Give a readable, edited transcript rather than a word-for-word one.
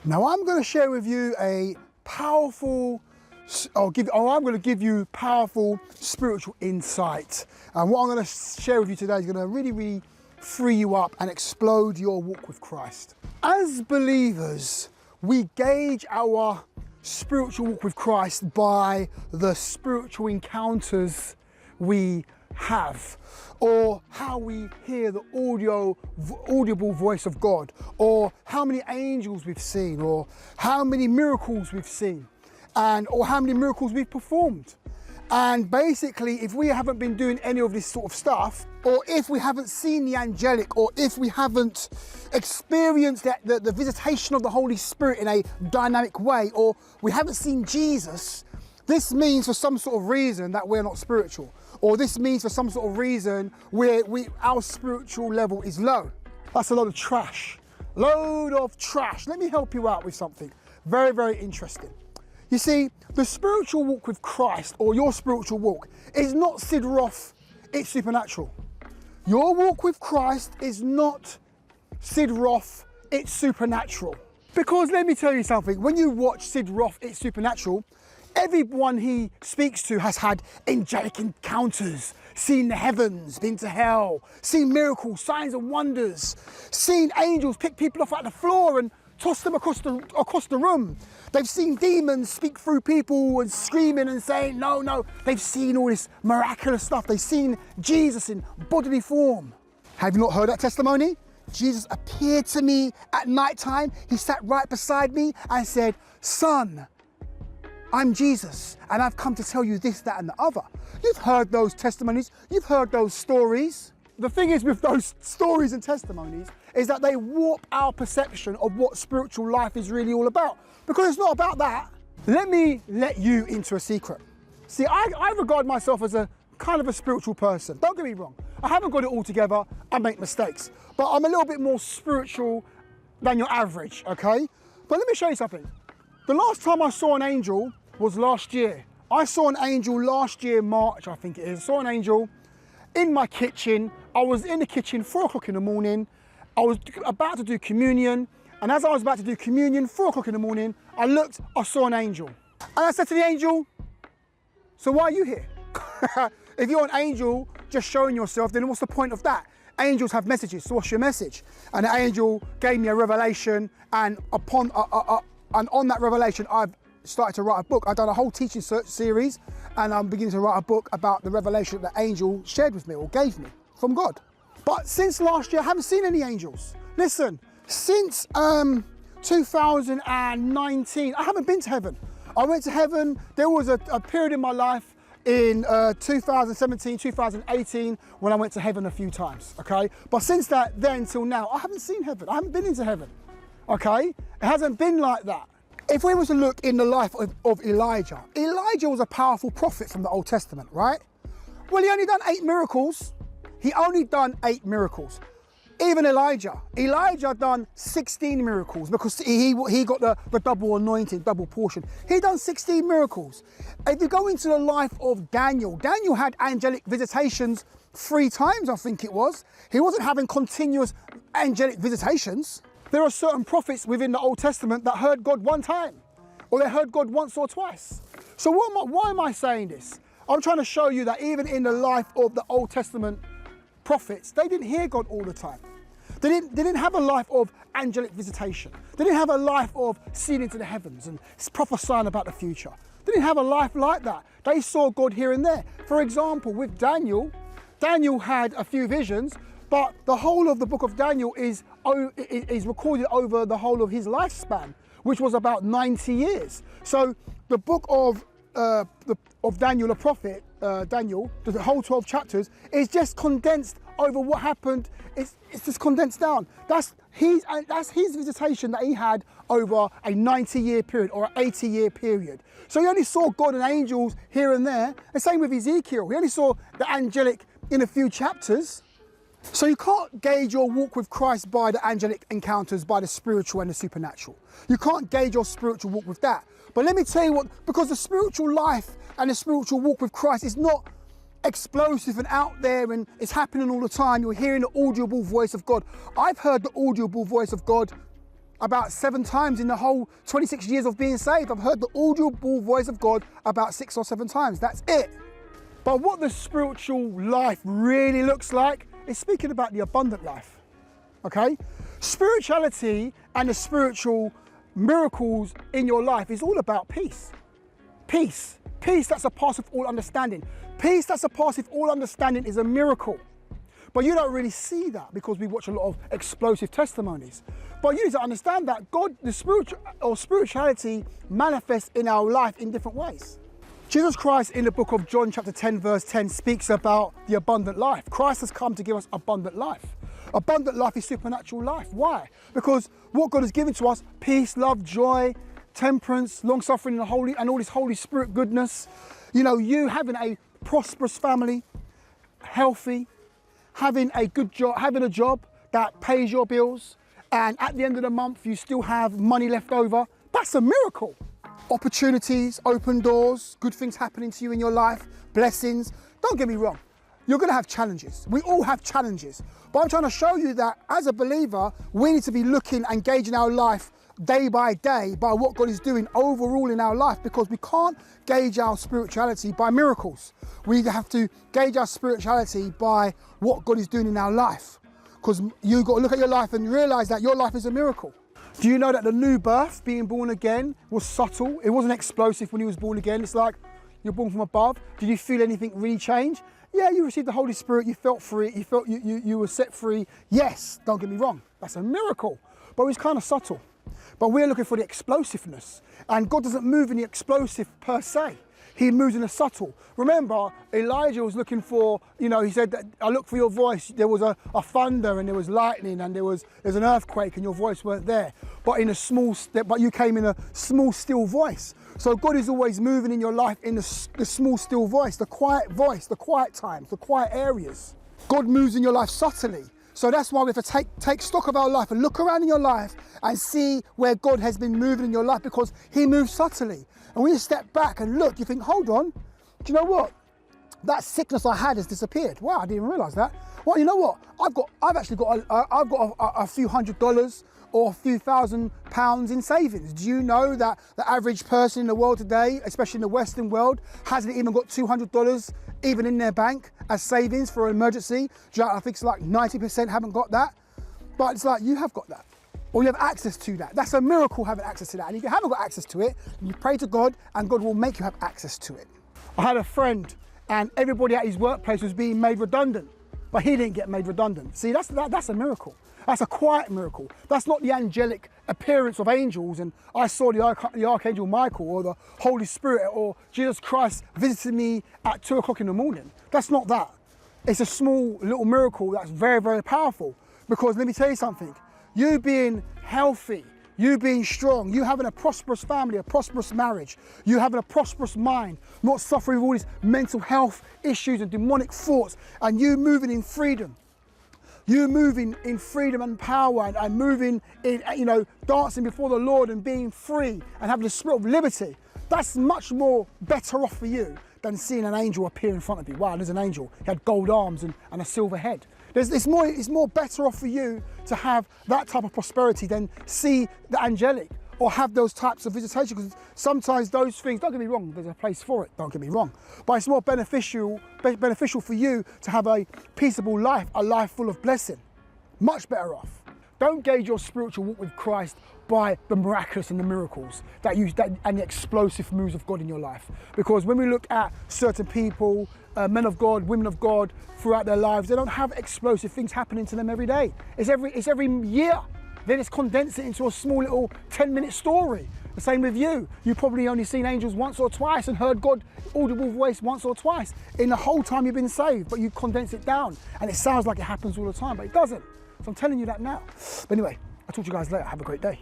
Now I'm going to share with you a powerful, I'm going to give you powerful spiritual insight. And what I'm going to share with you today is going to really free you up and explode your walk with Christ. As believers, we gauge our spiritual walk with Christ by the spiritual encounters we have, or how we hear the audible voice of God, or how many angels we've seen, or how many miracles we've seen, or how many miracles we've performed. And basically, if we haven't been doing any of this sort of stuff, or if we haven't seen the angelic, or if we haven't experienced the visitation of the Holy Spirit in a dynamic way, or we haven't seen Jesus, this means for some sort of reason that we're not spiritual. Or this means for some sort of reason our spiritual level is low. That's a load of trash. Load of trash. Let me help you out with something very interesting. You see, the spiritual walk with Christ, or your spiritual walk, is not sidroth, it's supernatural. Your walk with Christ is not sidroth, it's supernatural. Because let me tell you something, when you watch sidroth, it's supernatural, everyone he speaks to has had angelic encounters, seen the heavens, been to hell, seen miracles, signs and wonders, seen angels pick people off at the floor and toss them across the room. They've seen demons speak through people and screaming and saying, no. They've seen all this miraculous stuff. They've seen Jesus in bodily form. Have you not heard that testimony? Jesus appeared to me at night time. He sat right beside me and said, "Son, I'm Jesus, and I've come to tell you this, that, and the other." You've heard those testimonies. You've heard those stories. The thing is with those stories and testimonies is that they warp our perception of what spiritual life is really all about. Because it's not about that. Let me let you into a secret. See, I regard myself as a kind of a spiritual person. Don't get me wrong. I haven't got it all together. I make mistakes. But I'm a little bit more spiritual than your average, okay? But let me show you something. The last time I saw an angel was last year. I saw an angel last year, March, I think it is. I saw an angel in my kitchen. I was in the kitchen, 4 o'clock in the morning. I was about to do communion. And as I was about to do communion, 4 o'clock in the morning, I looked, I saw an angel. And I said to the angel, "So why are you here?" If you're an angel just showing yourself, then what's the point of that? Angels have messages, so what's your message? And the angel gave me a revelation, and on that revelation, I've started to write a book. I've done a whole teaching series, and I'm beginning to write a book about the revelation that the angel shared with me or gave me from God. But since last year, I haven't seen any angels. Listen, since 2019, I haven't been to heaven. I went to heaven. There was a period in my life in 2017, 2018, when I went to heaven a few times, okay? But since then till now, I haven't seen heaven. I haven't been into heaven, okay? It hasn't been like that. If we were to look in the life of Elijah, Elijah was a powerful prophet from the Old Testament, right? Well, he only done 8 miracles. He only done 8 miracles. Even Elijah done 16 miracles because he got the double anointing, double portion. He done 16 miracles. If you go into the life of Daniel had angelic visitations 3 times, I think it was. He wasn't having continuous angelic visitations. There are certain prophets within the Old Testament that heard God 1 time, or they heard God once or twice. So why am I saying this? I'm trying to show you that even in the life of the Old Testament prophets, they didn't hear God all the time. They didn't have a life of angelic visitation. They didn't have a life of seeing into the heavens and prophesying about the future. They didn't have a life like that. They saw God here and there. For example, with Daniel had a few visions, but the whole of the book of Daniel is recorded over the whole of his lifespan, which was about 90 years. So the book of Daniel, the prophet, Daniel, the whole 12 chapters, is just condensed over what happened. It's just condensed down. That's his visitation that he had over a 90-year period or an 80-year period. So he only saw God and angels here and there. The same with Ezekiel. He only saw the angelic in a few chapters. So you can't gauge your walk with Christ by the angelic encounters, by the spiritual and the supernatural. You can't gauge your spiritual walk with that. But let me tell you what, because the spiritual life and the spiritual walk with Christ is not explosive and out there and it's happening all the time. You're hearing the audible voice of God. I've heard the audible voice of God about 7 times in the whole 26 years of being saved. I've heard the audible voice of God about 6 or 7 times. That's it. But what the spiritual life really looks like is speaking about the abundant life, okay? Spirituality and the spiritual miracles in your life is all about peace. Peace. Peace that surpasses all understanding. Peace that surpasses all understanding is a miracle. But you don't really see that because we watch a lot of explosive testimonies. But you need to understand that God, the spirituality manifests in our life in different ways. Jesus Christ in the book of John chapter 10 verse 10 speaks about the abundant life. Christ has come to give us abundant life. Abundant life is supernatural life. Why? Because what God has given to us, peace, love, joy, temperance, long-suffering and all this Holy Spirit goodness. You know, you having a prosperous family, healthy, having a good job, having a job that pays your bills, and at the end of the month you still have money left over, that's a miracle. Opportunities, open doors, good things happening to you in your life, blessings. Don't get me wrong, you're gonna have challenges. We all have challenges. But I'm trying to show you that as a believer, we need to be looking and gauging our life day by day by what God is doing overall in our life, because we can't gauge our spirituality by miracles. We have to gauge our spirituality by what God is doing in our life, because you've got to look at your life and realize that your life is a miracle. Do you know that the new birth, being born again, was subtle? It wasn't explosive when he was born again. It's like you're born from above. Did you feel anything really change? Yeah, you received the Holy Spirit, you felt free, you felt you were set free. Yes, don't get me wrong, that's a miracle, but it's kind of subtle. But we're looking for the explosiveness, and God doesn't move in the explosive per se. He moves in the subtle. Remember, Elijah was looking for, you know, he said that I looked for your voice. There was a thunder and there was lightning and there's an earthquake and your voice weren't there. But but you came in a small, still voice. So God is always moving in your life in the small, still voice, the quiet times, the quiet areas. God moves in your life subtly. So that's why we have to take stock of our life and look around in your life and see where God has been moving in your life, because he moves subtly. And when you step back and look, you think, hold on, do you know what? That sickness I had has disappeared. Wow, I didn't even realise that. Well, you know what? I've actually got a few $100s or a few £1,000s in savings. Do you know that the average person in the world today, especially in the Western world, hasn't even got $200 even in their bank as savings for an emergency? Do you know, I think it's like 90% haven't got that. But it's like, you have got that, or you have access to that. That's a miracle, having access to that. And if you haven't got access to it, you pray to God and God will make you have access to it. I had a friend and everybody at his workplace was being made redundant, but he didn't get made redundant. See, that's a miracle. That's a quiet miracle. That's not the angelic appearance of angels and I saw the Archangel Michael or the Holy Spirit or Jesus Christ visited me at 2 o'clock in the morning. That's not that. It's a small little miracle that's very, very powerful, because let me tell you something. You being healthy, you being strong, you having a prosperous family, a prosperous marriage, you having a prosperous mind, not suffering with all these mental health issues and demonic thoughts, and you moving in freedom. You moving in freedom and power and moving in, you know, dancing before the Lord and being free and having the spirit of liberty. That's much more better off for you than seeing an angel appear in front of you. Wow, there's an angel. He had gold arms and a silver head. It's more better off for you to have that type of prosperity than see the angelic or have those types of visitation, because sometimes those things, don't get me wrong, there's a place for it, don't get me wrong, but it's more beneficial for you to have a peaceable life, a life full of blessing. Much better off. Don't gauge your spiritual walk with Christ by the miraculous and the miracles and the explosive moves of God in your life. Because when we look at certain people, men of God, women of God, throughout their lives, they don't have explosive things happening to them every day. It's every year. Then it's condensed it into a small little 10-minute story. The same with you. You've probably only seen angels once or twice and heard God's audible voice once or twice in the whole time you've been saved, but you condense it down and it sounds like it happens all the time, but it doesn't. So I'm telling you that now. But anyway, I'll talk to you guys later. Have a great day.